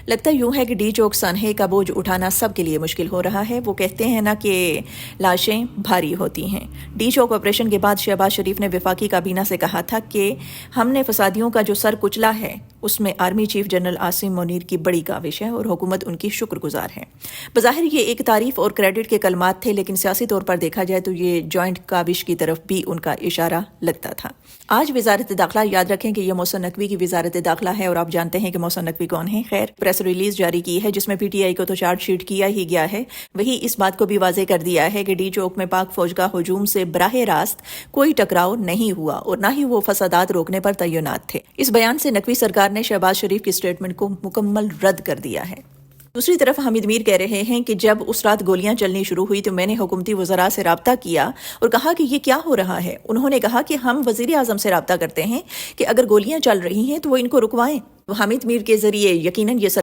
لگتا یوں ہے کہ ڈی چوک سانحے کا بوجھ اٹھانا سب کے لیے مشکل ہو رہا ہے۔ وہ کہتے ہیں نا کہ لاشیں بھاری ہوتی ہیں۔ ڈی چوک آپریشن کے بعد شہباز شریف نے وفاقی کابینہ سے کہا تھا کہ ہم نے فسادیوں کا جو سر کچلا ہے اس میں army chief general Asim Munir کی بڑی کاوش ہے اور حکومت ان کی شکر گزار ہے۔ بظاہر یہ ایک تعریف اور کریڈٹ کے کلمات تھے، لیکن سیاسی طور پر دیکھا جائے تو یہ جوائنٹ کاوش کی طرف بھی ان کا اشارہ لگتا تھا۔ آج وزارت داخلہ، یاد رکھیں کہ یہ محسن نقوی کی وزارت داخلہ ہے اور آپ جانتے ہیں کہ محسن نقوی کون ہے۔ خیر، پریس ریلیز جاری کی ہے جس میں پی ٹی آئی کو تو چارج شیٹ کیا ہی گیا ہے، وہی اس بات کو بھی واضح کر دیا ہے کہ ڈی چوک میں پاک فوج کا ہجوم سے براہ راست کوئی ٹکراؤ نہیں ہوا اور نہ ہی وہ فسادات روکنے پر تعینات تھے۔ اس بیان سے نقوی سرکار نے شہباز شریف کی اسٹیٹمنٹ کو مکمل رد کر دیا ہے۔ دوسری طرف حمید میر کہہ رہے ہیں کہ جب اس رات گولیاں چلنی شروع ہوئی تو میں نے حکومتی وزراء سے رابطہ کیا اور کہا کہ یہ کیا ہو رہا ہے۔ انہوں نے کہا کہ ہم وزیر اعظم سے رابطہ کرتے ہیں کہ اگر گولیاں چل رہی ہیں تو وہ ان کو رکوائیں۔ حمید میر کے ذریعے یقیناً یہ